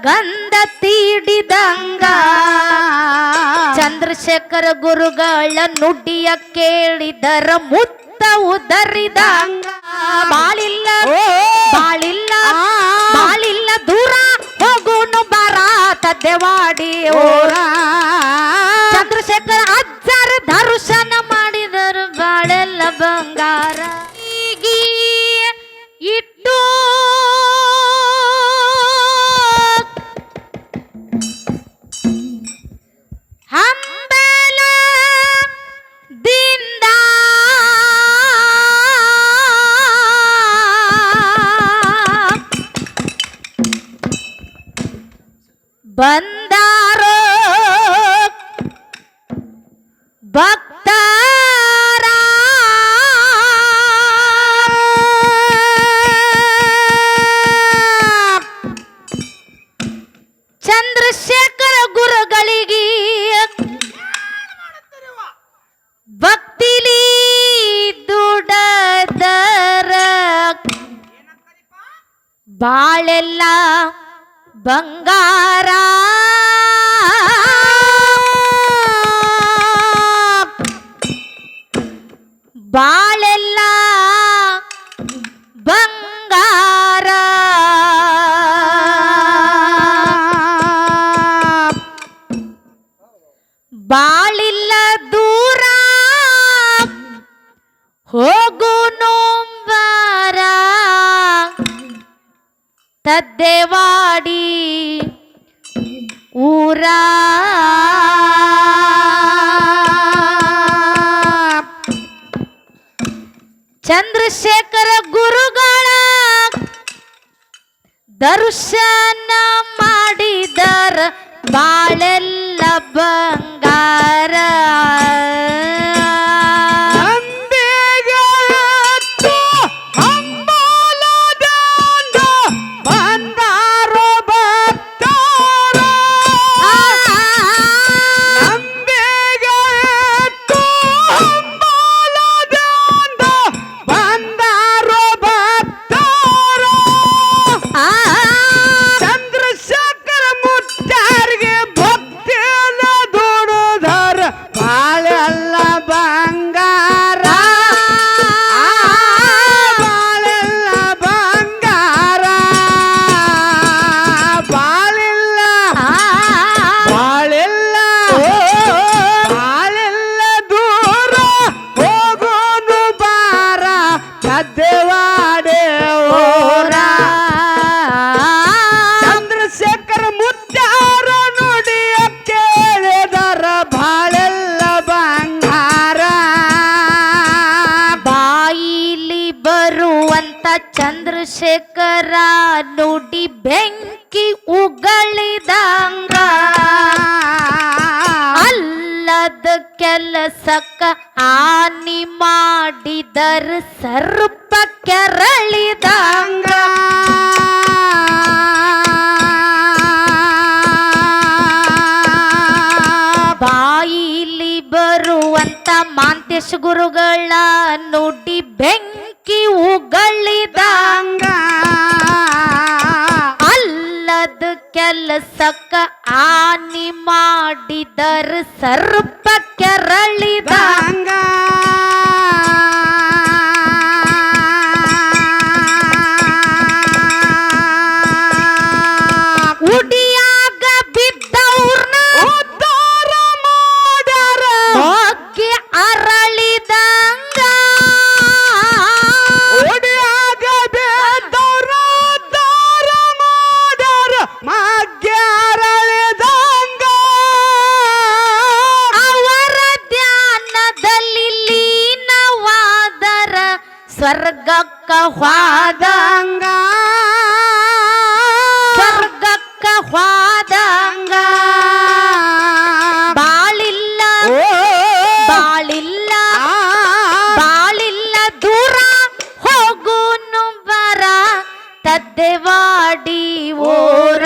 ಗಂಧ ತೀಡಿದಂಗ ಚಂದ್ರಶೇಖರ ಗುರುಗಳ ನುಡಿಯ ಕೇಳಿದರ ಮುತ್ತ ಉದರಿದಂಗ ಬಾಳಿಲ್ಲ ಬಾಳಿಲ್ಲ ಬಾಳಿಲ್ಲ ದೂರ ಹೋಗುನು ಬರಾತ ದೇವಾಡಿ ಓರ ಚಂದ್ರಶೇಖರ ಅಜ್ಜರ ದರ್ಶನ ಮಾಡಿದರು ಬಾಳೆಲ್ಲ ಬಂಗಾರ ಈಗಿ ಇಟ್ಟು ಹಂಬಲ ದಿಂದ ಬಂದಾರೋ ಭಕ್ತರ ಚಂದ್ರಶೇಖರ ಗುರುಗಳಿಗೆ ಭಕ್ತಿಲಿ ದುಡದರ ಬಾಳೆಲ್ಲ ಬಂಗಾರ ಬಾಳೆಲ್ಲ ಬಂಗಾರ ಬಾಳಿಲ್ಲ ದೂರ ಹೋಗುನು ಬಾರ ತದ್ದೆವಾಡಿ ಊರ ಚಂದ್ರಶೇಖರ ಗುರುಗಳ ದರ್ಶನ ಮಾಡಿದರ ಬಾಳೆಲ್ಲ ಬಂಗಾರ ಚಂದ್ರಶೇಖರ ನುಡಿ ಬೆಂಕಿ ಉಗಳಿದಂಗ ಅಲ್ಲದ ಕೆಲಸಕ್ಕ ಹಾನಿ ಮಾಡಿದರ ಸರ್ಪ ಕೆರಳಿದಂಗ ಬಾಯಿಲಿ ಬರುವಂತ ಮಾಂತೇಶ ಗುರುಗಳ ನುಡಿ ಬೆಂಕಿ ಉಗಳಿದಂಗ ಅಲ್ಲದ ಕೆಲಸಕ್ಕ ಹಾನಿ ಮಾಡಿದರ ಸರ್ಪ ಕೆರಳಿದಂಗ ಉಡಿಯಾಗ ಬಿದ್ದವ್ರನ್ನ ಉದ್ಧಾರ ಮಾಡ್ಯಾರ ಹೋಗಿ ಅರಳಿದಂಗ ಉಡಿಯಾಗ ಬಿದ್ದವ್ರ ಉದ್ಧಾರ ಮಾಡ್ಯಾರ ಮಗ್ಗ ಅರಳಿದಂಗ ಅವರ ಧ್ಯಾನದಲ್ಲಿ ಲೀನವಾದರ ಸ್ವರ್ಗಕ್ಕ ಹೋದಂಗ ಸ್ವರ್ಗಕ್ಕ ಹೋದಂಗ ಬಾಳಿಲ್ಲ ಬಾಳಿಲ್ಲ ಬಾಳಿಲ್ಲ ದೂರ ಹೋಗುನು ಬರ ತದ್ದೆವಾಡಿ ಊರ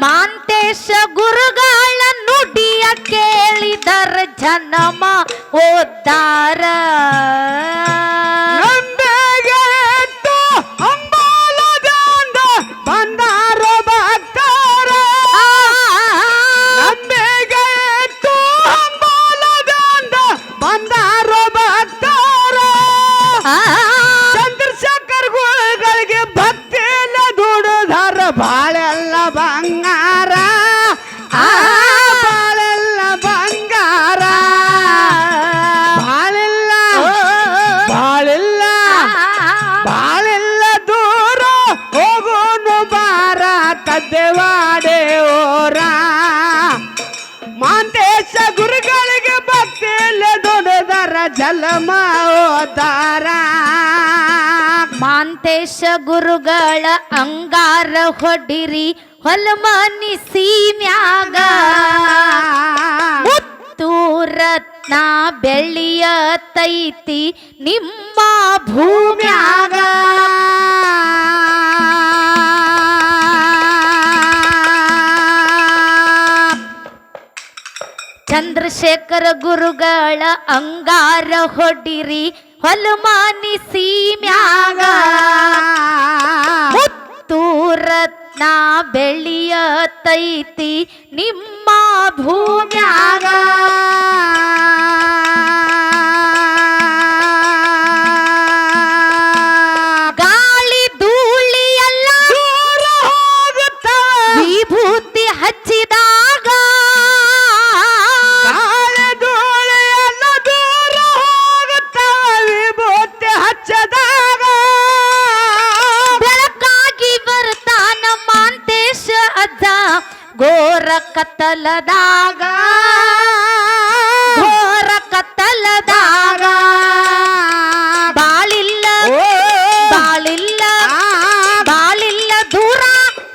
ಮಾಂತೇಶ ಗುರುಗಳ ನುಡಿಯ ಕೇಳಿದರ ಜನಮ ಓದ್ದಾರ ಬಂದ ಮಾಂತೇಶ ಗುರುಗಳಿಗೆ ಭಕ್ತಿಯಲ್ಲಿ ದುಡಿದರ ಜಲಮ ಓದಾರ ಮಾಂತೇಶ ಗುರುಗಳ ಅಂಗಾರ ಹೊಡಿರಿ ಹೊಲಮನಿ ಸೀಮ್ಯಾಗ ಮುತ್ತು ರತ್ನ ಬೆಳ್ಳಿಯ ತೈತಿ ನಿಮ್ಮ ಭೂಮ್ಯಾಗ ಚಂದ್ರಶೇಖರ ಗುರುಗಳ ಅಂಗಾರ ಹೊಡಿರಿ ಹೊಲಮಾನಿ ಸೀಮ್ಯಾಗ ಮುತ್ತು ರತ್ನ ಬೆಳ್ಳಿಯ ತೈತಿ ನಿಮ್ಮ ಭೂಮ್ಯಾಗ ಗಾಳಿ ಧೂಳಿ ಎಲ್ಲ ದೂರ ಹೋಗುತ್ತ ವಿಭೂತಿ ಹಚ್ಚಿದಾಗ ಗಾಳಿ ಧೂಳಿ ಎಲ್ಲ ದೂರ ಹೋಗುತ್ತ ವಿಭೂತಿ ಹಚ್ಚದಾಗ ಬೆಳಕಾಗಿ ಬರ್ತಾನ ಮಾಂತೇಶ ಅಜ್ಜ ಘೋರ ಕತ್ತಲದಾಗ ಘೋರ ಕತ್ತಲದಾಗ ಬಾಳಿಲ್ಲ ಬಾಳಿಲ್ಲ ಬಾಳಿಲ್ಲ ದೂರ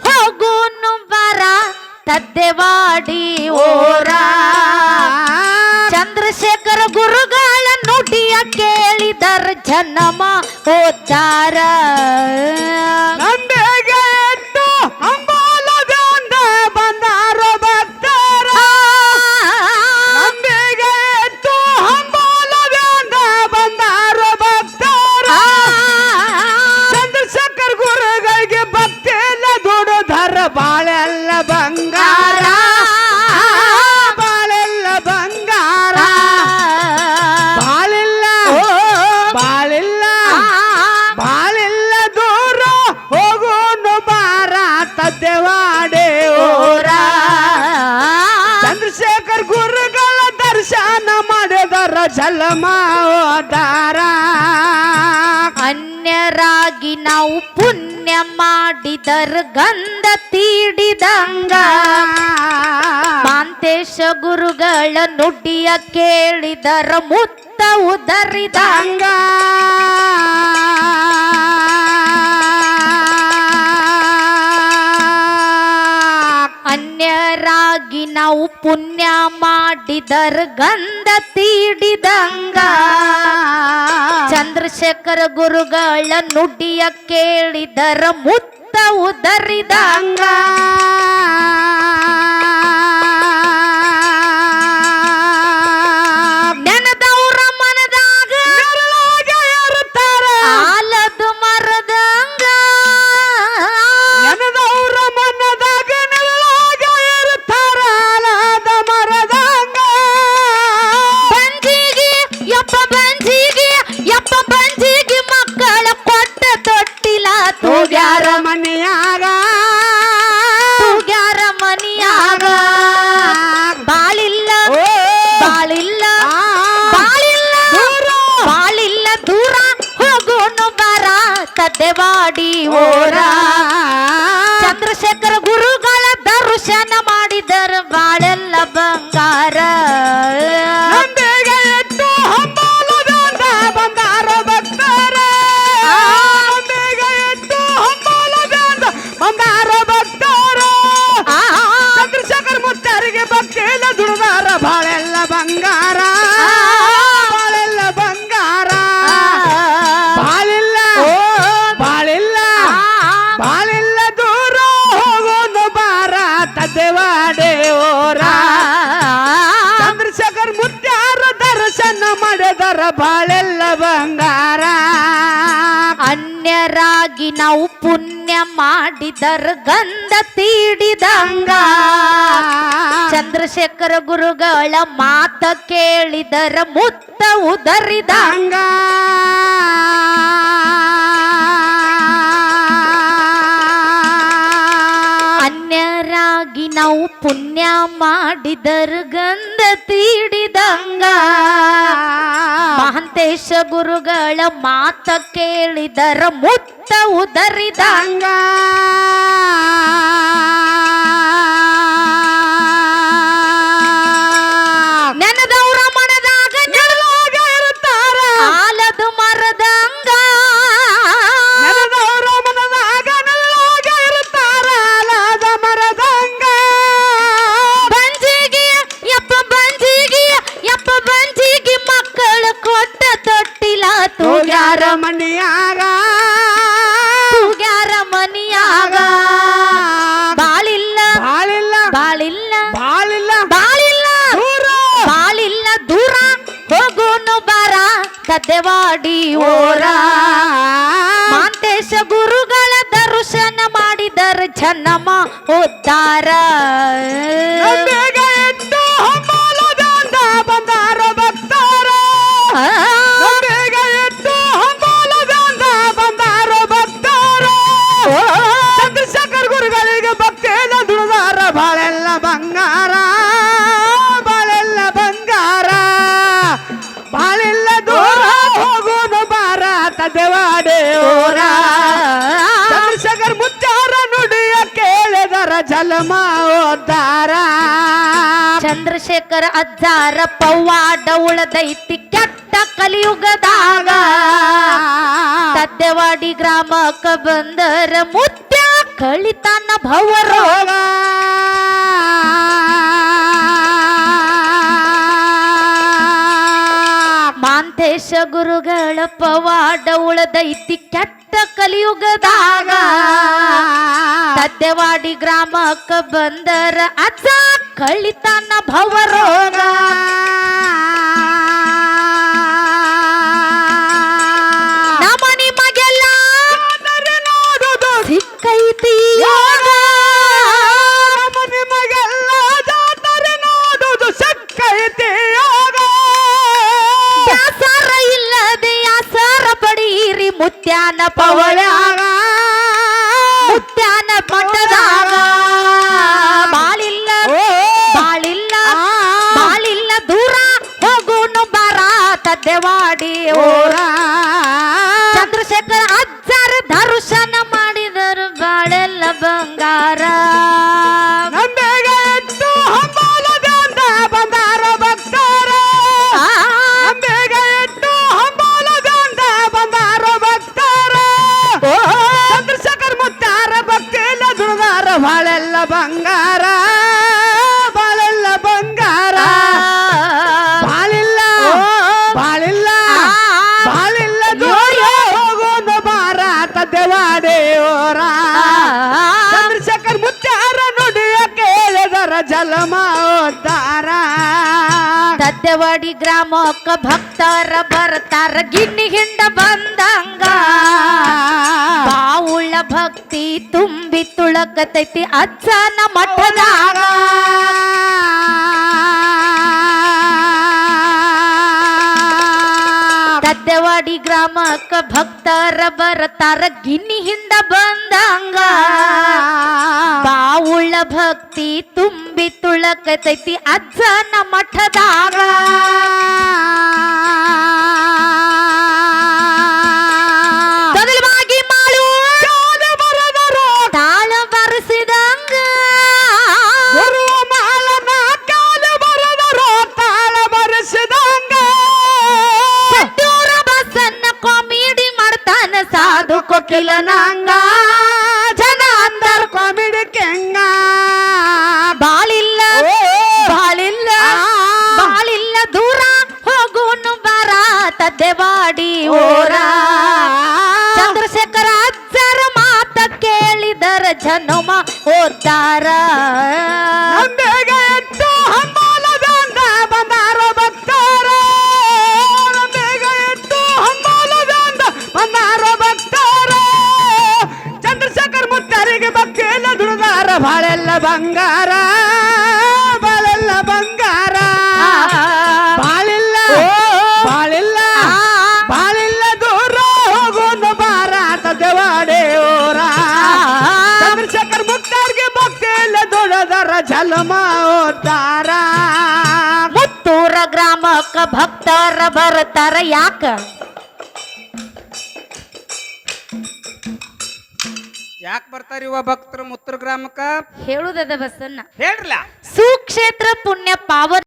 ಹೋಗುನು ಬರ ತದ್ದೆವಾಡಿ ಓರ ಚಂದ್ರಶೇಖರ ಗುರುಗಳ ನುಡಿಯ ಕೇಳಿದರ ಜನ್ಮ ಓದ್ದಾರ ನಂಬೆಗೆ ಎದ್ದು ಅಂಬಾಲದಿಂದ ಬಂದಾರೋ ಭಕ್ತರ ನಂಬೆಗೆ ಎದ್ದು ಅಂಬಾಲದಿಂದ ಬಂದಾರೋ ಭಕ್ತರ ಚಂದ್ರಶೇಖರ್ ಗುರುಗಳಿಗೆ ಭಕ್ತಿಯಲ್ಲ ದುಡಿದರ ಬಾಳೆಲ್ಲ ಬಂಗಾರ ಬಾಳೆಲ್ಲ ಬಂಗಾರ ಬಾಳಿಲ್ಲ ಬಾಳಿಲ್ಲ ಬಾಳಿಲ್ಲ ದೂರ ಹೋಗೋನು ಬಾರ ತದ್ದೆವಾಡೆ ಓರ ಚಂದ್ರಶೇಖರ್ ಗುರುಗಳ ದರ್ಶನ ಮಾಡಿದರ ಜಲಮ ಓದಾರ ಅನ್ಯರಾಗಿ ನಾವು ಪುಣ್ಯ ಮಾಡಿದರ ಗಂಧ ತೀಡಿದಂಗ ಮಾಂತೇಶ ಗುರುಗಳ ನುಡಿಯ ಕೇಳಿದರ ಮುತ್ತ ಉದರಿದಂಗ ಅನ್ಯರಾಗಿ ನಾವು ಪುಣ್ಯ ಮಾಡಿದರ ಗಂಧ ತೀಡಿದಂಗ ಚಂದ್ರಶೇಖರ ಗುರುಗಳ ನುಡಿಯ ಕೇಳಿದರ ಮುತ್ತ ಉದರಿದಂಗ ನೆನದವರ ಮನದಾಗ ಇರುತ್ತಾರ ಆಲದ ಮರದಂಗ ನೆನದವರ ಮನದಾಗ ನೆರಳಾಗ ಇರುತ್ತಾರ ಆಲದ ಮರದಂಗ ಬಂಜಿಗೆ ಯಪ್ಪ ಬಂಜಿಗೆ ಮಕ್ಕಳ ಕೊಟ್ಟ ತೊಟ್ಟಿಲ ತೂಗ್ಯಾರ ಮನೆಯಾಗ ತೂಗ್ಯಾರ ಮನಿಯಾಗ ಬಾಳಿಲ್ಲ ಬಾಳಿಲ್ಲ ಬಾಳಿಲ್ಲ ಬಾಳಿಲ್ಲ ದೂರ ಹೋಗೋನು ಬರ ತದ್ದೆವಾಡಿ ಓರ ಚಂದ್ರಶೇಖರ ಗುರುಗಳ ದರ್ಶನ ಮಾಡಿದರ ಬಾಳೆಲ್ಲ ಬಂಗಾರ ನಂಬೆಗೆ ಎದ್ದು ಹಂಬಾಲದಿಂದ ಬಂದಾರೋ ಭಕ್ತರ ನಂಬೆಗೆ ಎದ್ದು ಹಂಬಾಲದಿಂದ ಬಂದಾರೋ ಭಕ್ತರ ಚಂದ್ರಶೇಖರ್ ಮುತ್ತರಿಗೆ ಭಕ್ತಿಯಲ್ಲ ದುಡಿದಾರ ಬಾಳೆಲ್ಲ ಬಂಗಾರ ಬಾಳೆಲ್ಲ ಬಂಗಾರ ಬಾಳಿಲ್ಲ ಬಾಳಿಲ್ಲ ಬಾಳಿಲ್ಲ ದೂರ ಹೋಗೋನು ಬಾರ ತದ್ದೆವಾಡೆ ಓರ ಚಂದ್ರಶೇಖರ್ ಮುತ್ಯಾರ ದರ್ಶನ ಮಾಡಿದರ ಬಾಳೆಲ್ಲ ಬಂಗಾರ ಅನ್ಯರಾಗಿ ನಾವು ಪುಣ್ಯ ಮಾಡಿದರ ಗಂಧ ತೀಡಿದಂಗ ಚಂದ್ರಶೇಖರ ಗುರುಗಳ ಮಾತ ಕೇಳಿದರ ಮುತ್ತ ಉದರಿದಂಗ ಅನ್ಯರಾಗಿ ನಾವು ಪುಣ್ಯ ಮಾಡಿದರ ಗಂಧ ತೀಡಿದಂಗ ಮಹಾಂತೇಶ ಗುರುಗಳ ಮಾತ ಕೇಳಿದರ ಮುತ್ತ ಉದರಿದಂಗ ತದ್ದೆವಾಡಿ ಓರ ಮಾಂತೇಶ ಗುರುಗಳ ದರ್ಶನ ಮಾಡಿದರ ಜನ್ಮ ಉದ್ಧಾರ ಬೇಗ ಎದ್ದು ಹಂಬಲದಿಂದ ಬಂದಾರ ಭಕ್ತರ ಬೇಗ ಎದ್ದು ಹಂಬಲದಿಂದ ಬಂದಾರ ಭಕ್ತರ ಚಂದ್ರಶೇಖರ್ ಗುರುಗಳಿಗೆ ಭಕ್ತಿಯಿಂದ ದುಡಿದಾರ ಬಾಳೆಲ್ಲ ಬಂಗಾರ ಬಾಳೆಲ್ಲ ಬಂಗಾರ ಬಾಳೆಲ್ಲ ದೂರ ಹೋಗೋನು ಬಾರ ತದ್ದೆವಾಡಿ ಓರ ಚಂದ್ರಶೇಖರ್ ಮುತ್ತಾರ ನುಡಿಯ ಕೇಳಿದರ ಜಲಮ ಓದ್ದಾರ ಚಂದ್ರಶೇಖರ ಅಜ್ಜಾರ ಪವ್ವಾಡ ಉಳದೈತಿ ಕೆಟ್ಟ ಕಲಿಯುಗದಾಗ ತದ್ದೆವಾಡಿ ಗ್ರಾಮಕ್ಕ ಬಂದರ ಮುತ್ಯ ಕಳಿತಾನ ಭವರೋಗ ಮಾಂತೇಶ ಗುರುಗಳ ಪವಾಡ ಉಳದೈತಿ ಕೆಟ್ಟ ಕಲಿಯುಗದಾಗ ತದ್ದೆವಾಡಿ ಗ್ರಾಮಕ್ಕ ಬಂದರ ಅಜ್ಜ ಕಳಿತಾನ ಭವರೋಗ ನಮ್ಮ ನಿಮಗೆಲ್ಲ ಸಿಕ್ಕೈತಿ ಯೋಗ ನಮ್ಮ ನಿಮಗೆಲ್ಲ ಜಾತ್ರೆ ನೋಡುದು ಸಿಕ್ಕೈತಿ ಯೋಗ ಯಾಸಾರ ಇಲ್ಲದೆ ಯಾಸಾರ ಪಡೀರಿ ಮುತ್ಯಾನ ಪವಳ್ಯಾಗ ಮುತ್ಯಾನ ಮಠದಾಗ ಬಾಳಿಲ್ಲ ಬಾಳಿಲ್ಲ ಬಾಳಿಲ್ಲ ದೂರ ಹೋಗುನು ಬರ ತದ್ದೆವಾಡಿ ಓರ ಚಂದ್ರಶೇಖರ ಅಜ್ಜರ ದರ್ಶನ ಮಾಡಿದರು ಬಾಳೆಲ್ಲ ಬಂಗಾರ ನಂಬೇಗ ಎದ್ದು ಹಂಬಲದಿಂದ ಬಂದಾರ ಭಕ್ತರ ನಂಬೇಗ ಎದ್ದು ಹಂಬಲದಿಂದ ಬಂದಾರ ಭಕ್ತರ ಚಂದ್ರಶೇಖರ್ ಮುತ್ತಾರ ಭಕ್ತಿಲ್ಲ ದುಡಿದಾರ ಬಾಳೆಲ್ಲ ಬಂಗಾರ ಬಾಳೆಲ್ಲ ಬಂಗಾರ ಬಾಳಿಲ್ಲ ಬಾಳಿಲ್ಲ ಬಾಳಿಲ್ಲ ದೂರ ಹೋಗೋನು ಬಾರ ತದ್ದೆವಾಡಿ ಓರ ಚಂದ್ರಶೇಖರ್ ಮುತ್ತಾರ ನುಡಿಯ ಕೇಳಿದರ ಜಲಮ ಓದ್ದಾರ ತದ್ದೆವಾಡಿ ಗ್ರಾಮಕ್ಕ ಭಕ್ತರ ಬರ್ತಾರ ಗಿಣ್ಣಿ ಹಿಂಡ ಬಂದಂಗ ಬಾವುಳ್ಳ ಭಕ್ತಿ ತುಂಬಿ ತುಳಕತೈತಿ ಅಜ್ಜನ ಮಠದಾಗ ತದ್ದೆವಾಡಿ ಗ್ರಾಮಕ್ಕ ಭಕ್ತರ ಬರ್ತಾರ ಗಿಣ್ಣಿ ಹಿಂದ ಬಂದಂಗ ಬಾವುಳ್ಳ ಭಕ್ತಿ ತುಂಬಿ ತುಳಕತೈತಿ ಅಜ್ಜನ ಮಠದಾಗ ತೊದಲವಾಗಿ ಮಾಡು ತಾಳ ಬರೆಸಿದಂಗ ಗುರು ಮಾಲನ ಕಾಲು ಬರೆದರು ತಾಳ ಬರೆಸಿದಂಗ ಸತ್ತೂರ ಬಸನ್ನ ಕಾಮಿಡಿ ಮಾಡ್ತಾನ ಸಾಧು ಕೊಕಿಲನಂಗ ಜನ ಅಂದರ್ ಕಾಮಿಡಿ ಕೆಂಗ ಬಾಳಿಲ್ಲ ಬಾಳಿಲ್ಲ ಬಾಳಿಲ್ಲ ದೂರ ಹೋಗುನು ಬರ ತದ್ದೆವಾಡಿ ಓರ ಚಂದ್ರಶೇಖರ ಅಜ್ಜರ ಮಾತ ಕೇಳಿದರ ಜನುಮ ಓದ್ದಾರ ನಂಬೇಗ ಎದ್ದು ಹಂಬಲದಿಂದ ಬಂದಾರ ಭಕ್ತರ ನಂಬೇಗ ಎದ್ದು ಹಂಬಲದಿಂದ ಬಂದಾರ ಭಕ್ತರ ಚಂದ್ರಶೇಖರ್ ಮುತ್ತರಿಗೆ ಭಕ್ತಿಯಲ್ಲ ದುಡಿದಾರ ಬಾಳೆಲ್ಲ ಬಂಗಾರ ಬಾಳೆಲ್ಲ ಬಂಗಾರ ಬಾಳಿಲ್ಲ ಬಾಳಿಲ್ಲ ಬಾಳಿಲ್ಲ ದೂರ ಹೋಗೋನು ಬಾರ ತದ್ದೆವಾಡಿ ಓರ ಚಂದ್ರಶೇಖರ್ ಮುತ್ತಾರ್ಗೆ ಭಕ್ತಿಯಲ್ಲ ದುಡಿದಾರ ಜಲಮ ಓದ್ದಾರ ಮುತ್ತೂರ ಗ್ರಾಮಕ್ಕ ಭಕ್ತರ ಬರ್ತಾರ ಯಾಕ ಯಾಕೆ ಬರ್ತಾರ ಇವ ಭಕ್ತರು ಮುತ್ತರ ಗ್ರಾಮಕ್ಕ ಹೇಳುದದ ಬಸನ್ನ ಹೇಳ್ರಲ್ಲ ಸುಕ್ಷೇತ್ರ ಪುಣ್ಯ ಪಾವನ